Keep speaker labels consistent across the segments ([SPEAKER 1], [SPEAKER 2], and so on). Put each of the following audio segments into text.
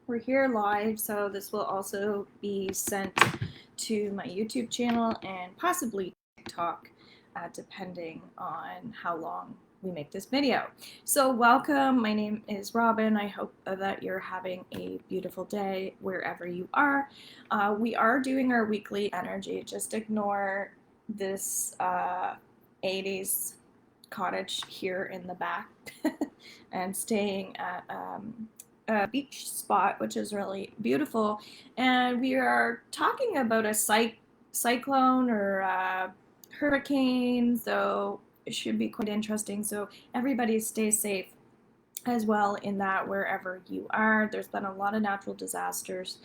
[SPEAKER 1] We're here live, so this will also be sent to my YouTube channel and possibly TikTok, depending on how long we make this video. So welcome, my name is Robin. I hope that you're having a beautiful day wherever you are. We are doing our weekly energy. Just ignore this 80s cottage here in the back and staying at a beach spot, which is really beautiful. And we are talking about a cyclone or hurricane, so it should be quite interesting. So everybody stay safe as well in that wherever you are. There's been a lot of natural disasters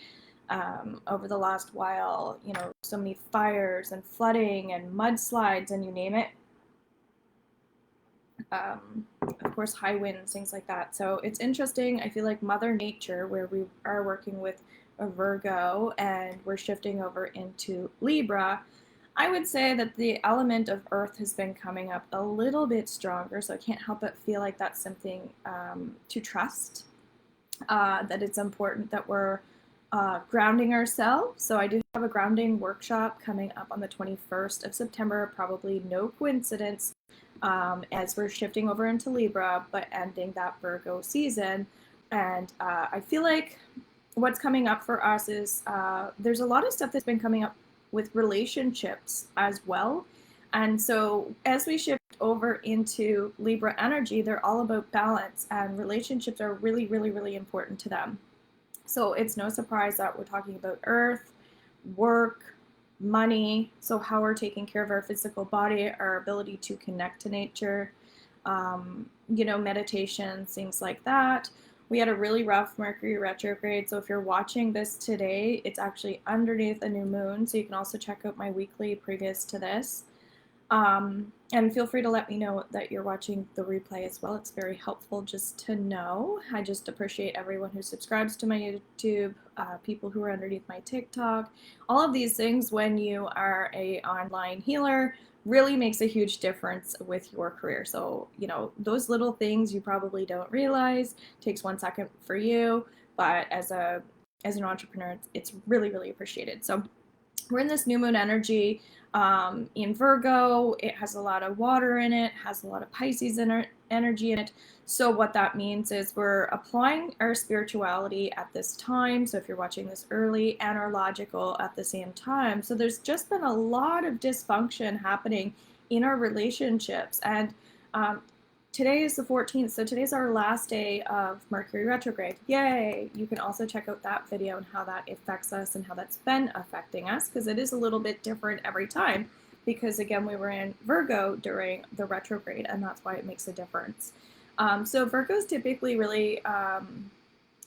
[SPEAKER 1] over the last while, so many fires and flooding and mudslides and you name it. Of course, high winds, things like that. So it's interesting. I feel like Mother Nature, where we are working with a Virgo and we're shifting over into Libra, I would say that the element of Earth has been coming up a little bit stronger. So I can't help but feel like that's something to trust, that it's important that we're grounding ourselves. So I do have a grounding workshop coming up on the 21st of September, probably no coincidence, as we're shifting over into Libra, but ending that Virgo season. And I feel like what's coming up for us is there's a lot of stuff that's been coming up with relationships as well. And so as we shift over into Libra energy, they're all about balance, and relationships are really, really, really important to them. So it's no surprise that we're talking about Earth, work, money, so how we're taking care of our physical body, our ability to connect to nature, meditation, things like that. We had a really rough Mercury retrograde, so if you're watching this today, it's actually underneath a new moon, so you can also check out my weekly previous to this. And feel free to let me know that you're watching the replay as well. It's very helpful just to know. I just appreciate everyone who subscribes to my YouTube, people who are underneath my TikTok. All of these things, when you are an online healer, really makes a huge difference with your career. So, those little things you probably don't realize, takes 1 second for you, but as an entrepreneur, it's really, really appreciated. So we're in this new moon energy in Virgo. It has a lot of water in it, has a lot of Pisces energy in it. So what that means is we're applying our spirituality at this time. So if you're watching this early, and our logical at the same time. So there's just been a lot of dysfunction happening in our relationships. And today is the 14th, so today's our last day of Mercury retrograde. Yay! You can also check out that video and how that affects us and how that's been affecting us, because it is a little bit different every time, because again, we were in Virgo during the retrograde, and that's why it makes a difference. So Virgos typically really,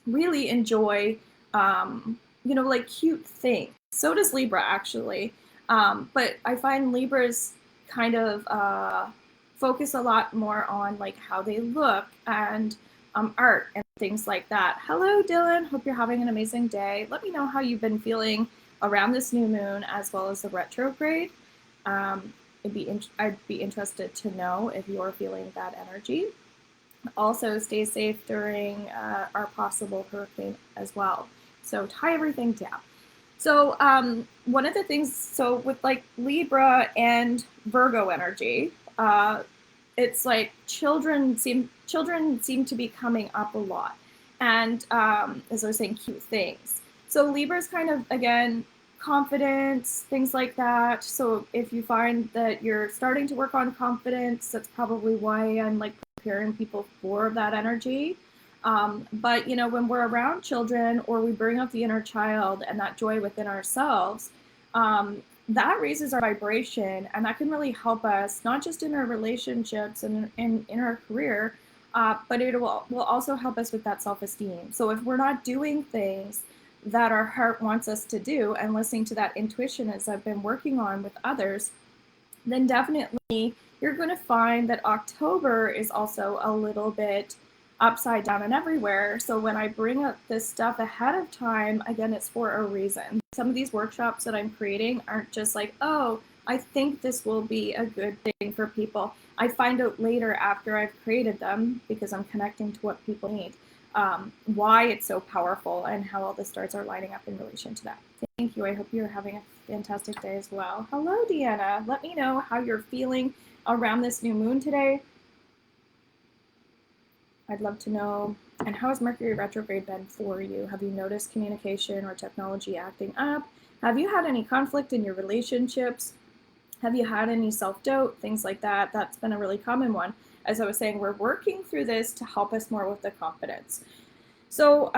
[SPEAKER 1] really enjoy, like cute things. So does Libra, actually. But I find Libras kind of focus a lot more on like how they look and art and things like that. Hello, Dylan. Hope you're having an amazing day. Let me know how you've been feeling around this new moon as well as the retrograde. I'd be interested to know if you're feeling that energy. Also, stay safe during our possible hurricane as well. So tie everything down. So one of the things, so with like Libra and Virgo energy, it's like children seem to be coming up a lot, and as I was saying, cute things. So Libra's kind of, again, confidence, things like that. So if you find that you're starting to work on confidence, that's probably why I'm like preparing people for that energy. But when we're around children, or we bring up the inner child and that joy within ourselves, that raises our vibration, and that can really help us, not just in our relationships and in our career, but it will also help us with that self-esteem. So if we're not doing things that our heart wants us to do and listening to that intuition, as I've been working on with others, then definitely you're going to find that October is also a little bit upside down and everywhere. So when I bring up this stuff ahead of time, again, it's for a reason. Some of these workshops that I'm creating aren't just like, oh, I think this will be a good thing for people. I find out later after I've created them, because I'm connecting to what people need. why it's so powerful and how all the stars are lining up in relation to that. Thank you. I hope you're having a fantastic day as well. Hello, Deanna. Let me know how you're feeling around this new moon today. I'd love to know. And how has Mercury retrograde been for you? Have you noticed communication or technology acting up? Have you had any conflict in your relationships? Have you had any self-doubt? Things like that. That's been a really common one. As I was saying, we're working through this to help us more with the confidence. So,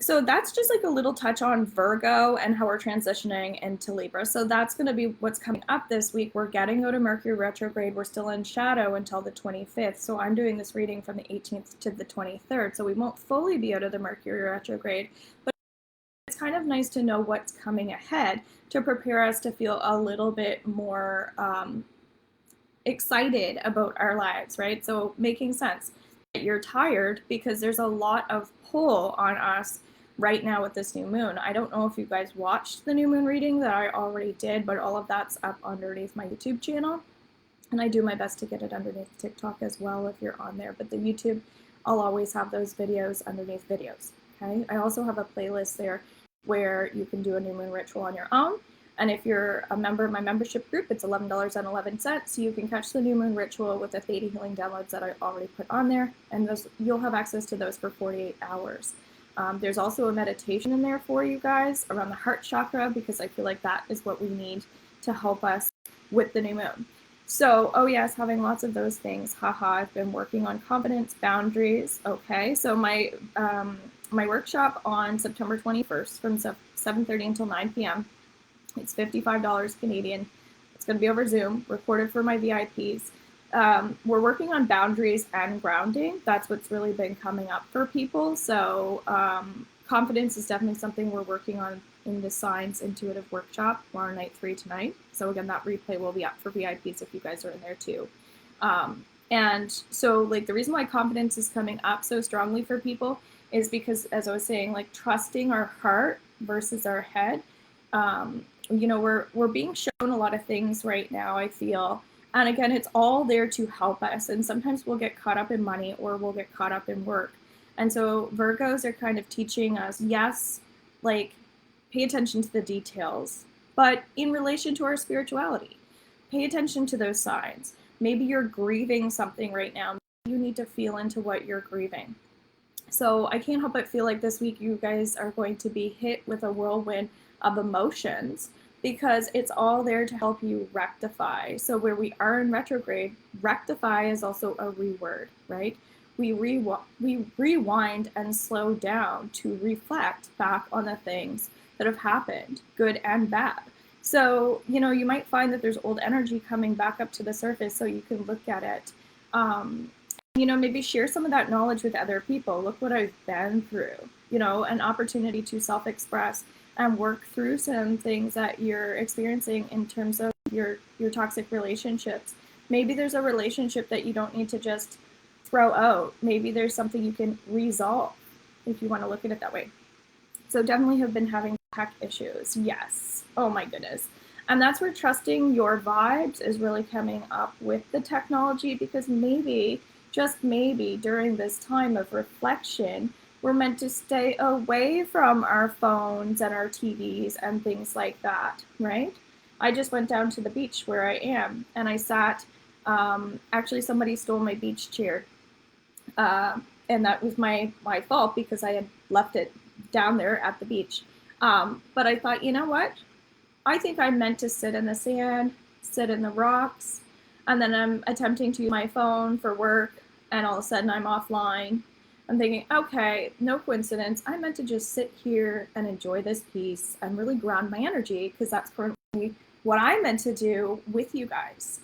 [SPEAKER 1] so that's just like a little touch on Virgo and how we're transitioning into Libra. So that's going to be what's coming up this week. We're getting out of Mercury retrograde. We're still in shadow until the 25th. So I'm doing this reading from the 18th to the 23rd. So we won't fully be out of the Mercury retrograde, but it's kind of nice to know what's coming ahead to prepare us to feel a little bit more excited about our lives, right? So making sense. You're tired because there's a lot of pull on us right now with this new moon. I don't know if you guys watched the new moon reading that I already did, but all of that's up underneath my YouTube channel. And I do my best to get it underneath TikTok as well if you're on there. But the YouTube, I'll always have those videos underneath videos. Okay. I also have a playlist there where you can do a new moon ritual on your own. And if you're a member of my membership group, it's $11.11. So you can catch the new moon ritual with the Theta Healing downloads that I already put on there. And those, you'll have access to those for 48 hours. There's also a meditation in there for you guys around the heart chakra, because I feel like that is what we need to help us with the new moon. So, oh yes, having lots of those things. Haha, I've been working on confidence, boundaries. Okay, so my workshop on September 21st from 7:30 until 9 p.m. It's $55 Canadian. It's going to be over Zoom, recorded for my VIPs. We're working on boundaries and grounding. That's what's really been coming up for people. So confidence is definitely something we're working on in the Signs Intuitive Workshop tomorrow night, 3 tonight. So again, that replay will be up for VIPs if you guys are in there too. And so like the reason why confidence is coming up so strongly for people is because, as I was saying, like trusting our heart versus our head. You know, we're being shown a lot of things right now, I feel. And again, it's all there to help us. And sometimes we'll get caught up in money or we'll get caught up in work. And so Virgos are kind of teaching us, yes, like pay attention to the details, but in relation to our spirituality, pay attention to those signs. Maybe you're grieving something right now. Maybe you need to feel into what you're grieving. So I can't help but feel like this week you guys are going to be hit with a whirlwind of emotions, because it's all there to help you rectify. So where we are in retrograde, rectify is also a reword, right? We rewind and slow down to reflect back on the things that have happened, good and bad. So, you know, you might find that there's old energy coming back up to the surface, so you can look at it. You know, maybe share some of that knowledge with other people. Look what I've been through, you know, an opportunity to self-express and work through some things that you're experiencing in terms of your toxic relationships. Maybe there's a relationship that you don't need to just throw out. Maybe there's something you can resolve, if you want to look at it that way. So definitely have been having tech issues. Yes. Oh my goodness. And that's where trusting your vibes is really coming up with the technology, because maybe, just maybe, during this time of reflection, we're meant to stay away from our phones and our TVs and things like that, right? I just went down to the beach where I am, and I sat, actually somebody stole my beach chair. And that was my fault, because I had left it down there at the beach. But I thought, you know what? I think I'm meant to sit in the sand, sit in the rocks, and then I'm attempting to use my phone for work, and all of a sudden I'm offline. I'm thinking, okay, no coincidence. I'm meant to just sit here and enjoy this piece and really ground my energy, because that's currently what I'm meant to do with you guys.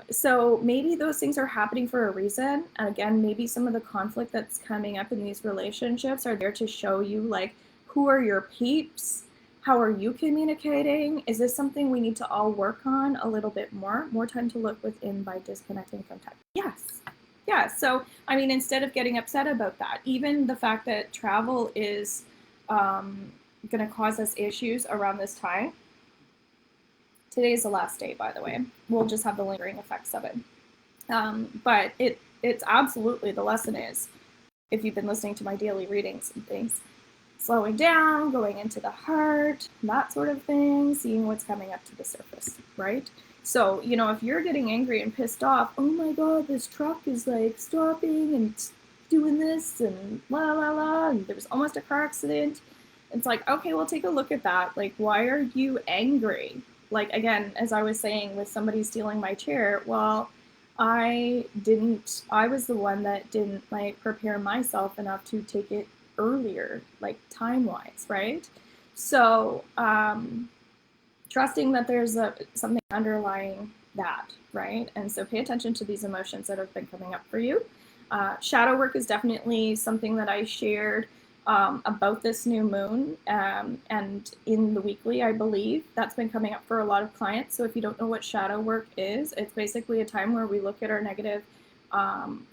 [SPEAKER 1] So maybe those things are happening for a reason. And again, maybe some of the conflict that's coming up in these relationships are there to show you, like, who are your peeps? How are you communicating? Is this something we need to all work on a little bit more? More time to look within by disconnecting from tech. Yes. Yeah. So, I mean, instead of getting upset about that, even the fact that travel is going to cause us issues around this time. Today's the last day, by the way. We'll just have the lingering effects of it. But it's absolutely, the lesson is if you've been listening to my daily readings and things. Slowing down, going into the heart, that sort of thing, seeing what's coming up to the surface, right? So, you know, if you're getting angry and pissed off, oh my God, this truck is like stopping and doing this and la la la, and there was almost a car accident. It's like, okay, well, take a look at that. Like, why are you angry? Like, again, as I was saying with somebody stealing my chair, well, I was the one that didn't like prepare myself enough to take it earlier, like time wise, right? So, trusting that there's something underlying that, right? And so pay attention to these emotions that have been coming up for you. Shadow work is definitely something that I shared about this new moon, and in the weekly, I believe that's been coming up for a lot of clients. So if you don't know what shadow work is, it's basically a time where we look at our negative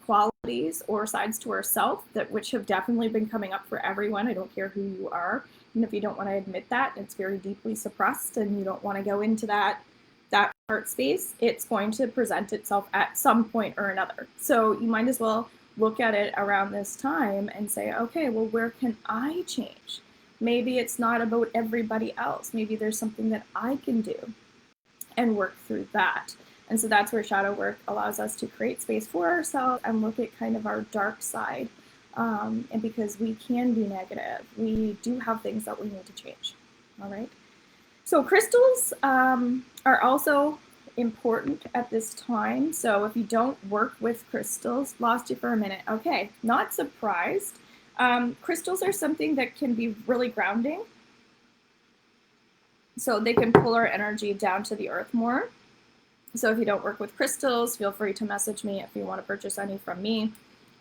[SPEAKER 1] qualities or sides to ourselves, which have definitely been coming up for everyone. I don't care who you are. And if you don't want to admit that, it's very deeply suppressed and you don't want to go into that heart space, it's going to present itself at some point or another. So you might as well look at it around this time and say, okay, well, where can I change? Maybe it's not about everybody else. Maybe there's something that I can do and work through that. And so that's where shadow work allows us to create space for ourselves and look at kind of our dark side. And because we can be negative, we do have things that we need to change. All right. So crystals are also important at this time. So if you don't work with crystals, lost you for a minute. Okay, not surprised. Crystals are something that can be really grounding. So they can pull our energy down to the earth more. So if you don't work with crystals, feel free to message me if you want to purchase any from me.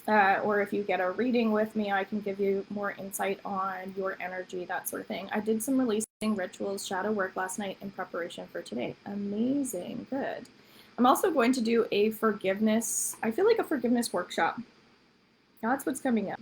[SPEAKER 1] Or if you get a reading with me, I can give you more insight on your energy, that sort of thing. I did some releasing rituals, shadow work last night in preparation for today. Amazing, good. I'm also going to do a forgiveness, I feel like a forgiveness workshop. That's what's coming up.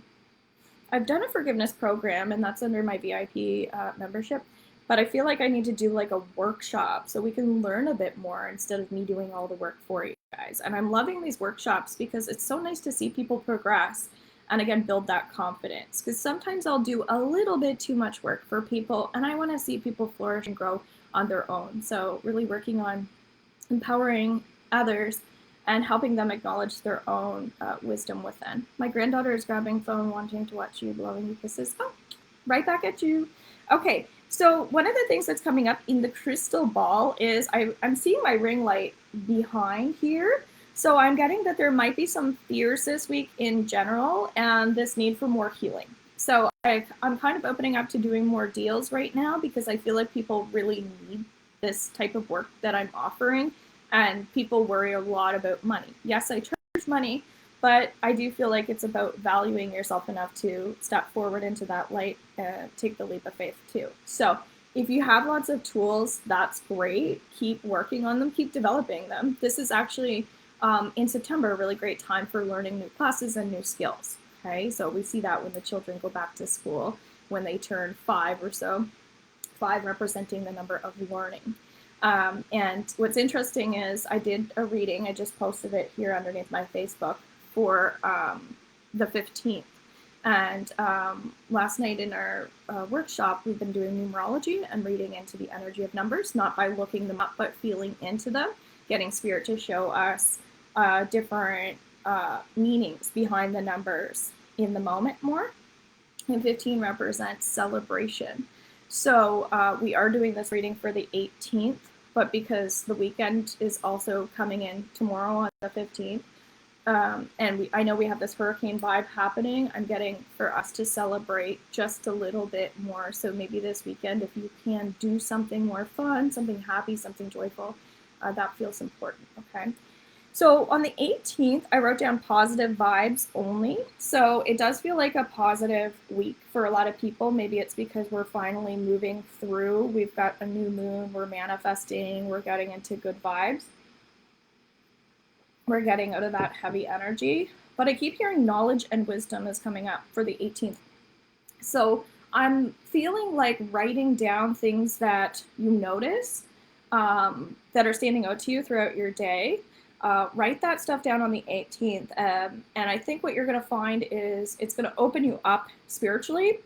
[SPEAKER 1] I've done a forgiveness program and that's under my VIP membership, but I feel like I need to do like a workshop so we can learn a bit more instead of me doing all the work for you guys. And I'm loving these workshops because it's so nice to see people progress and again, build that confidence. Because sometimes I'll do a little bit too much work for people and I want to see people flourish and grow on their own. So really working on empowering others and helping them acknowledge their own wisdom within. My granddaughter is grabbing phone, wanting to watch you, blowing you kisses. Oh, right back at you. Okay, so one of the things that's coming up in the crystal ball is I'm seeing my ring light behind here. So I'm getting that there might be some fears this week in general and this need for more healing. So I'm kind of opening up to doing more deals right now because I feel like people really need this type of work that I'm offering. And people worry a lot about money. Yes, I charge money, but I do feel like it's about valuing yourself enough to step forward into that light and take the leap of faith too. So if you have lots of tools, that's great. Keep working on them, keep developing them. This is actually in September a really great time for learning new classes and new skills. Okay, so we see that when the children go back to school, when they turn 5 or so, 5 representing the number of learning. And what's interesting is I did a reading, I just posted it here underneath my Facebook for the 15th. And last night in our workshop, we've been doing numerology and reading into the energy of numbers, not by looking them up, but feeling into them, getting spirit to show us different meanings behind the numbers in the moment more. And 15 represents celebration. So we are doing this reading for the 18th, but because the weekend is also coming in tomorrow on the 15th, and I know we have this hurricane vibe happening, I'm getting for us to celebrate just a little bit more. So maybe this weekend, if you can do something more fun, something happy, something joyful, that feels important, okay? So on the 18th, I wrote down positive vibes only. So it does feel like a positive week for a lot of people. Maybe it's because we're finally moving through. We've got a new moon, we're manifesting, we're getting into good vibes. We're getting out of that heavy energy. But I keep hearing knowledge and wisdom is coming up for the 18th. So I'm feeling like writing down things that you notice that are standing out to you throughout your day. Write that stuff down on the 18th. And I think what you're going to find is it's going to open you up spiritually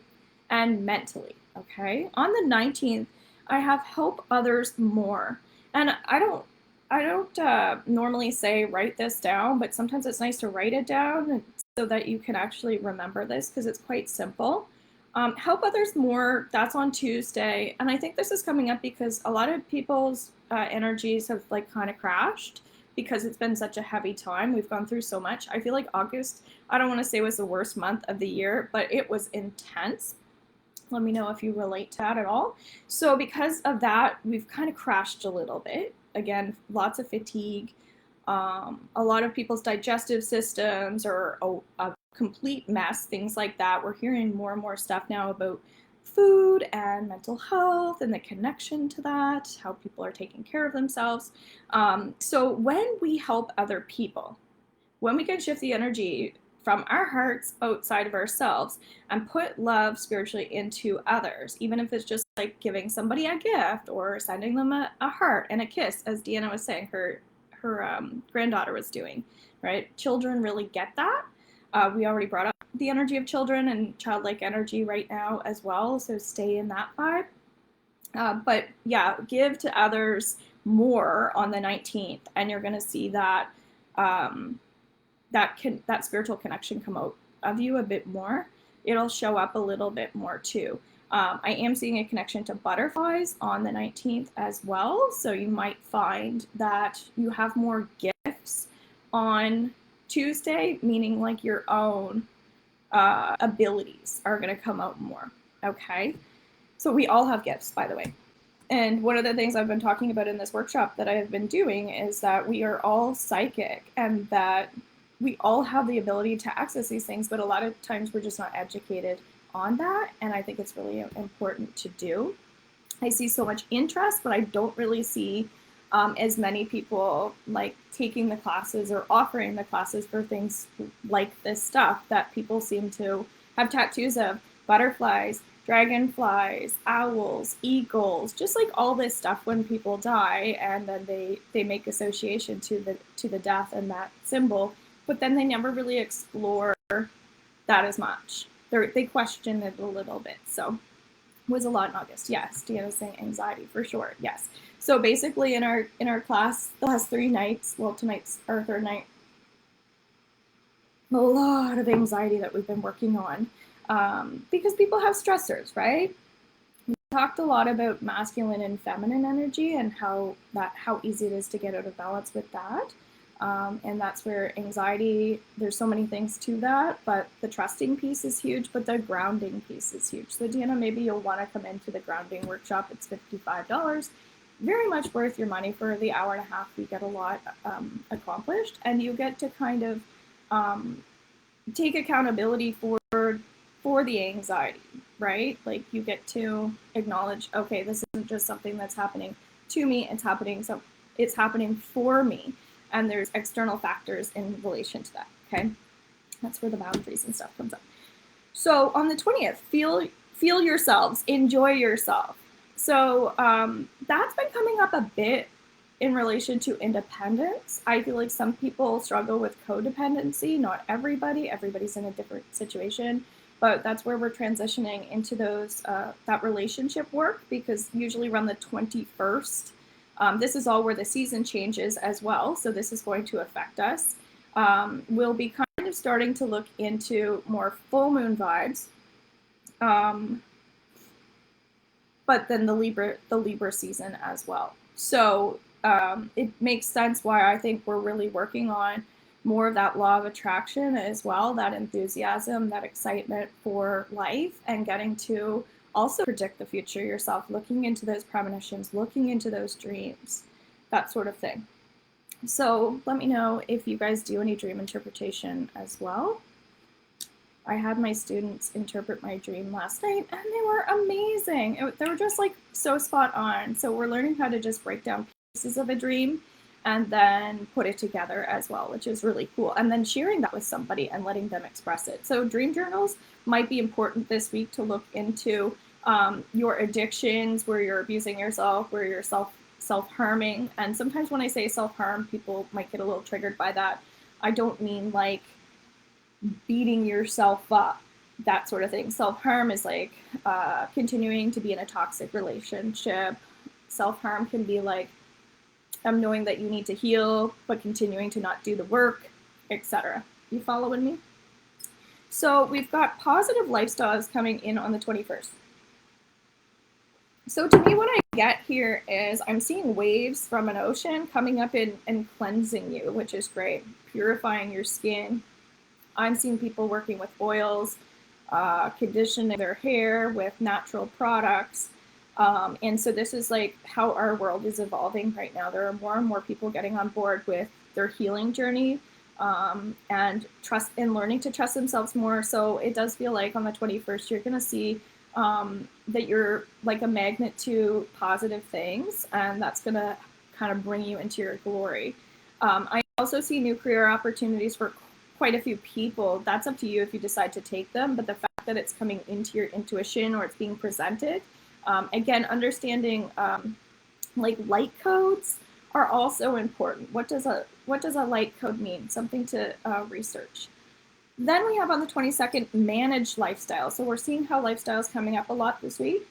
[SPEAKER 1] and mentally. Okay. On the 19th, I have help others more. And I don't normally say write this down, but sometimes it's nice to write it down so that you can actually remember this because it's quite simple. Help others more, that's on Tuesday. And I think this is coming up because a lot of people's energies have like kind of crashed because it's been such a heavy time. We've gone through so much. I feel like August, I don't want to say was the worst month of the year, but it was intense. Let me know if you relate to that at all. So because of that, we've kind of crashed a little bit. Again, lots of fatigue. A lot of people's digestive systems are a complete mess, things like that. We're hearing more and more stuff now about food and mental health and the connection to that, how people are taking care of themselves. So when we help other people, when we can shift the energy from our hearts outside of ourselves and put love spiritually into others, even if it's just like giving somebody a gift or sending them a heart and a kiss, as Deanna was saying, her granddaughter was doing, right? Children really get that. We already brought up the energy of children and childlike energy right now as well, so stay in that vibe. But yeah, give to others more on the 19th, and you're going to see that that spiritual connection come out of you a bit more. It'll show up a little bit more too. I am seeing a connection to butterflies on the 19th as well. So you might find that you have more gifts on Tuesday, meaning like your own abilities are going to come out more. Okay. So we all have gifts, by the way. And one of the things I've been talking about in this workshop that I have been doing is that we are all psychic and that we all have the ability to access these things, but a lot of times we're just not educated on that. And I think it's really important to do. I see so much interest, but I don't really see as many people like taking the classes or offering the classes for things like this stuff that people seem to have tattoos of butterflies, dragonflies, owls, eagles, just like all this stuff when people die, and then they make association to the death and that symbol, but then they never really explore that as much. They question it a little bit. So was a lot in August. Yes, Deanna's saying anxiety for sure. Yes. So basically in our class, the last 3 nights, well, tonight's our 3rd night, a lot of anxiety that we've been working on because people have stressors, right? We talked a lot about masculine and feminine energy and how easy it is to get out of balance with that. And that's where anxiety, there's so many things to that, but the trusting piece is huge, but the grounding piece is huge. So Deanna, maybe you'll want to come into the grounding workshop. It's $55. Very much worth your money. For the hour and a half, we get a lot accomplished, and you get to kind of take accountability for the anxiety, right? Like you get to acknowledge, okay, this isn't just something that's happening to me, it's happening for me. And there's external factors in relation to that, okay? That's where the boundaries and stuff comes up. So on the 20th, feel yourselves, enjoy yourself. So that's been coming up a bit in relation to independence. I feel like some people struggle with codependency, not everybody. Everybody's in a different situation, but that's where we're transitioning into those that relationship work, because usually around the 21st, this is all where the season changes as well, so this is going to affect us. We'll be kind of starting to look into more full moon vibes, but then the Libra season as well. So it makes sense why I think we're really working on more of that law of attraction as well, that enthusiasm, that excitement for life, and getting to also predict the future yourself, looking into those premonitions, looking into those dreams, that sort of thing. So let me know if you guys do any dream interpretation as well. I had my students interpret my dream last night, and they were amazing. They were just like so spot on. So we're learning how to just break down pieces of a dream and then put it together as well, which is really cool. And then sharing that with somebody and letting them express it. So dream journals might be important this week to look into your addictions, where you're abusing yourself, where you're self-harming. And sometimes when I say self-harm, people might get a little triggered by that. I don't mean like beating yourself up, that sort of thing. Self-harm is like continuing to be in a toxic relationship. Self-harm can be like knowing that you need to heal, but continuing to not do the work, etc. You following me? So we've got positive lifestyles coming in on the 21st. So to me, what I get here is I'm seeing waves from an ocean coming up in and cleansing you, which is great, purifying your skin. I'm seeing people working with oils, conditioning their hair with natural products. And so this is like how our world is evolving right now. There are more and more people getting on board with their healing journey, and learning to trust themselves more. So it does feel like on the 21st, you're going to see that you're like a magnet to positive things, and that's going to kind of bring you into your glory. I also see new career opportunities for quite a few people. That's up to you if you decide to take them, but the fact that it's coming into your intuition or it's being presented, again, understanding like light codes are also important. What does a light code mean? Something to research. Then we have on the 22nd, managed lifestyle. So we're seeing how lifestyle is coming up a lot this week.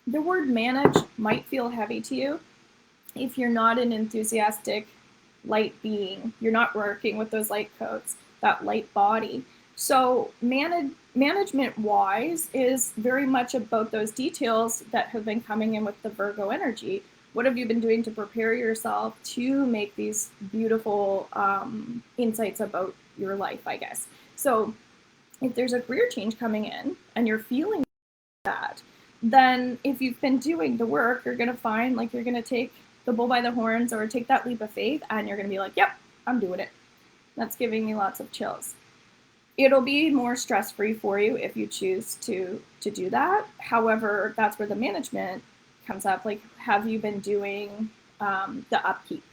[SPEAKER 1] The word manage might feel heavy to you if you're not an enthusiastic light being. You're not working with those light codes, that light body. So management-wise is very much about those details that have been coming in with the Virgo energy. What have you been doing to prepare yourself to make these beautiful insights about your life, I guess? So if there's a career change coming in and you're feeling that, then if you've been doing the work, you're going to find like you're going to take the bull by the horns or take that leap of faith, and you're going to be like, yep, I'm doing it. That's giving me lots of chills. It'll be more stress-free for you if you choose to do that. However, that's where the management comes up. Like, have you been doing the upkeep?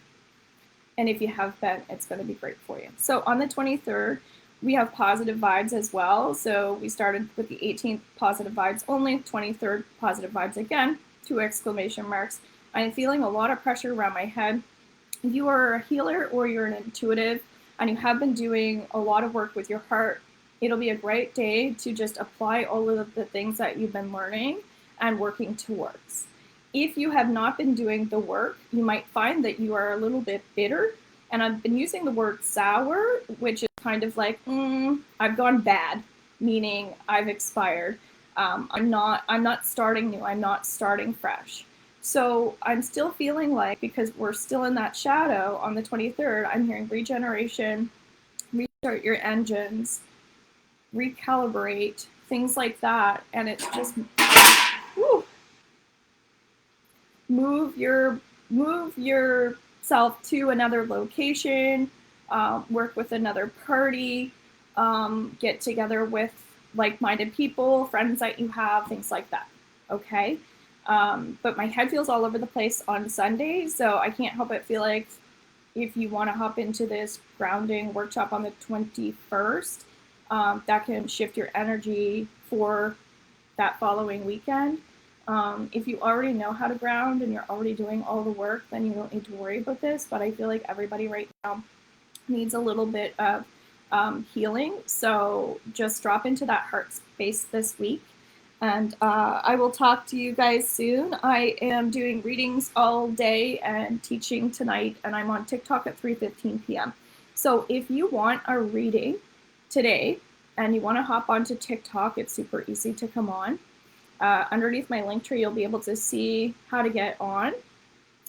[SPEAKER 1] And if you have been, it's going to be great for you. So on the 23rd, we have positive vibes as well. So we started with the 18th, positive vibes only, 23rd, positive vibes again, 2 exclamation marks. I'm feeling a lot of pressure around my head. If you are a healer or you're an intuitive and you have been doing a lot of work with your heart, it'll be a great day to just apply all of the things that you've been learning and working towards. If you have not been doing the work, you might find that you are a little bit bitter. And I've been using the word sour, which is kind of like, I've gone bad, meaning I've expired. I'm not starting new. I'm not starting fresh. So I'm still feeling like, because we're still in that shadow on the 23rd, I'm hearing regeneration, restart your engines, recalibrate, things like that. And it's just, whew, move yourself to another location, work with another party, get together with like-minded people, friends that you have, things like that. Okay. But my head feels all over the place on Sunday, so I can't help but feel like if you want to hop into this grounding workshop on the 21st, that can shift your energy for that following weekend. If you already know how to ground and you're already doing all the work, then you don't need to worry about this. But I feel like everybody right now needs a little bit of healing. So just drop into that heart space this week. And I will talk to you guys soon. I am doing readings all day and teaching tonight, and I'm on TikTok at 3:15 p.m. So if you want a reading today and you want to hop onto TikTok, it's super easy to come on. Underneath my link tree, you'll be able to see how to get on.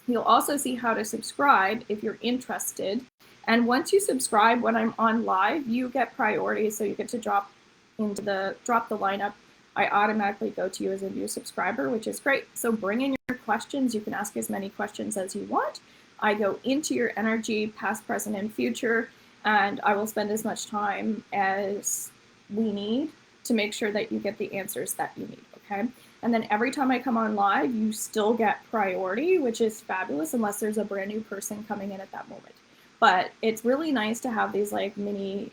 [SPEAKER 1] You'll also see how to subscribe if you're interested. And once you subscribe, when I'm on live, you get priority, so you get to drop the lineup. I automatically go to you as a new subscriber, which is great. So bring in your questions. You can ask as many questions as you want. I go into your energy, past, present, and future, and I will spend as much time as we need to make sure that you get the answers that you need, okay? And then every time I come on live, you still get priority, which is fabulous, unless there's a brand new person coming in at that moment. But it's really nice to have these like mini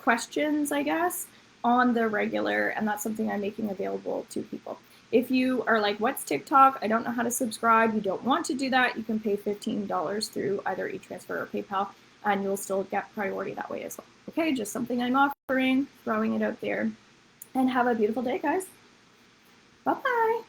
[SPEAKER 1] questions, I guess, on the regular, and that's something I'm making available to people. If you are like, what's TikTok? I don't know how to subscribe. You don't want to do that. You can pay $15 through either eTransfer or PayPal, and you'll still get priority that way as well. Okay, just something I'm offering, throwing it out there. And have a beautiful day, guys. Bye-bye.